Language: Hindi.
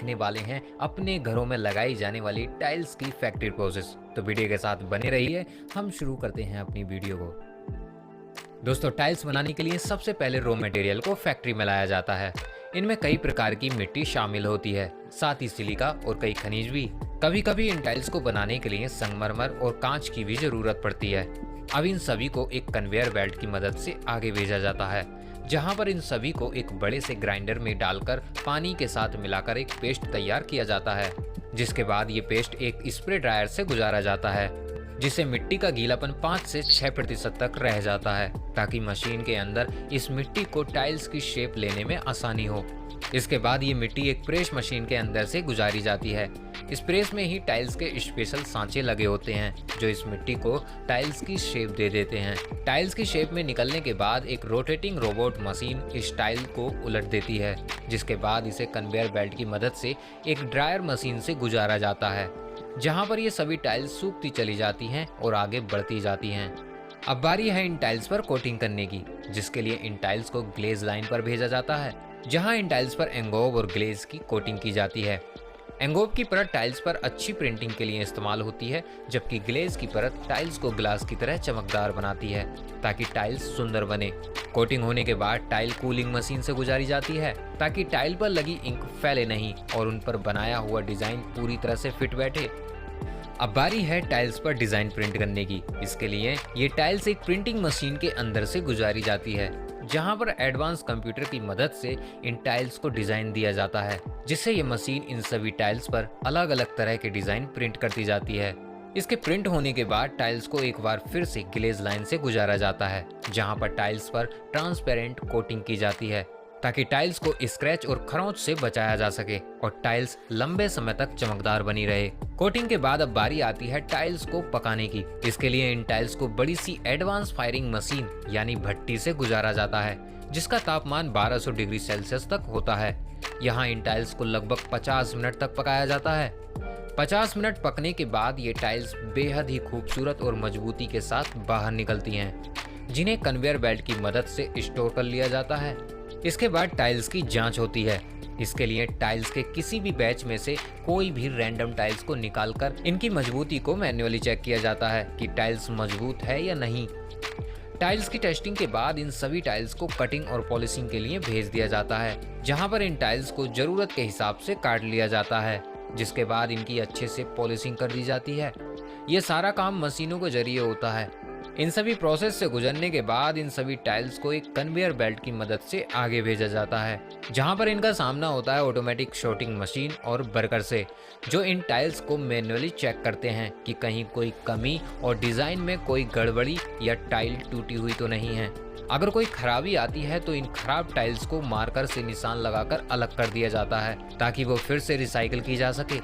देखने वाले हैं अपने घरों में लगाई जाने वाली टाइल्स की फैक्ट्री प्रोसेस। तो वीडियो के साथ बने रहिए, हम शुरू करते हैं अपनी वीडियो को। दोस्तों, टाइल्स बनाने के लिए सबसे पहले रॉ मटेरियल को फैक्ट्री में लाया जाता है। इनमें कई प्रकार की मिट्टी शामिल होती है, साथ ही सिलिका और कई खनिज भी। कभी कभी इन टाइल्स को बनाने के लिए संगमरमर और कांच की भी जरूरत पड़ती है। अब इन सभी को एक कन्वेयर बेल्ट की मदद से आगे भेजा जाता है, जहां पर इन सभी को एक बड़े से ग्राइंडर में डालकर पानी के साथ मिलाकर एक पेस्ट तैयार किया जाता है। जिसके बाद ये पेस्ट एक स्प्रे ड्रायर से गुजारा जाता है, जिससे मिट्टी का गीलापन 5 से 6% तक रह जाता है, ताकि मशीन के अंदर इस मिट्टी को टाइल्स की शेप लेने में आसानी हो। इसके बाद ये मिट्टी एक प्रेस मशीन के अंदर से गुजारी जाती है। इस प्रेस में ही टाइल्स के स्पेशल सांचे लगे होते हैं, जो इस मिट्टी को टाइल्स की शेप दे देते हैं। टाइल्स की शेप में निकलने के बाद एक रोटेटिंग रोबोट मशीन इस टाइल को उलट देती है, जिसके बाद इसे कन्वेयर बेल्ट की मदद से एक ड्रायर मशीन से गुजारा जाता है, जहां पर ये सभी टाइल्स सूखती चली जाती हैं और आगे बढ़ती जाती हैं। अब बारी है इन टाइल्स पर कोटिंग करने की, जिसके लिए इन टाइल्स को ग्लेज लाइन पर भेजा जाता है, जहां इन टाइल्स पर एंगोब और ग्लेज की कोटिंग की जाती है। एंगोब की परत टाइल्स पर अच्छी प्रिंटिंग के लिए इस्तेमाल होती है, जबकि ग्लेज की परत टाइल्स को ग्लास की तरह चमकदार बनाती है, ताकि टाइल्स सुंदर बने। कोटिंग होने के बाद टाइल कूलिंग मशीन से गुजारी जाती है, ताकि टाइल पर लगी इंक फैले नहीं और उन पर बनाया हुआ डिजाइन पूरी तरह से फिट बैठे। अब बारी है टाइल्स पर डिजाइन प्रिंट करने की। इसके लिए ये टाइल्स एक प्रिंटिंग मशीन के अंदर से गुजारी जाती है, जहां पर एडवांस कंप्यूटर की मदद से इन टाइल्स को डिजाइन दिया जाता है, जिससे ये मशीन इन सभी टाइल्स पर अलग अलग तरह के डिजाइन प्रिंट करती जाती है। इसके प्रिंट होने के बाद टाइल्स को एक बार फिर से ग्लेज लाइन से गुजारा जाता है, जहां पर टाइल्स पर ट्रांसपेरेंट कोटिंग की जाती है, ताकि टाइल्स को स्क्रैच और खरोंच से बचाया जा सके और टाइल्स लंबे समय तक चमकदार बनी रहे। कोटिंग के बाद अब बारी आती है टाइल्स को पकाने की। इसके लिए इन टाइल्स को बड़ी सी एडवांस फायरिंग मशीन यानी भट्टी से गुजारा जाता है, जिसका तापमान 1200 डिग्री सेल्सियस तक होता है। यहाँ इन टाइल्स को लगभग 50 मिनट तक पकाया जाता है। 50 मिनट पकने के बाद ये टाइल्स बेहद ही खूबसूरत और मजबूती के साथ बाहर निकलती हैं, जिन्हें कन्वेयर बेल्ट की मदद से स्टोर कर लिया जाता है। इसके बाद टाइल्स की जांच होती है। इसके लिए टाइल्स के किसी भी बैच में से कोई भी रैंडम टाइल्स को निकालकर इनकी मजबूती को मैन्युअली चेक किया जाता है कि टाइल्स मजबूत है या नहीं। टाइल्स की टेस्टिंग के बाद इन सभी टाइल्स को कटिंग और पॉलिशिंग के लिए भेज दिया जाता है, जहां पर इन टाइल्स को जरूरत के हिसाब से काट लिया जाता है, जिसके बाद इनकी अच्छे से पॉलिशिंग कर दी जाती है। ये सारा काम मशीनों के जरिए होता है। इन सभी प्रोसेस से गुजरने के बाद इन सभी टाइल्स को एक कन्वेयर बेल्ट की मदद से आगे भेजा जाता है, जहां पर इनका सामना होता है ऑटोमेटिक शॉर्टिंग मशीन और वर्कर से, जो इन टाइल्स को मैन्युअली चेक करते हैं कि कहीं कोई कमी और डिजाइन में कोई गड़बड़ी या टाइल टूटी हुई तो नहीं है। अगर कोई खराबी आती है तो इन खराब टाइल्स को मार्कर से निशान लगाकर अलग कर दिया जाता है, ताकि वो फिर से रिसाइकिल की जा सके।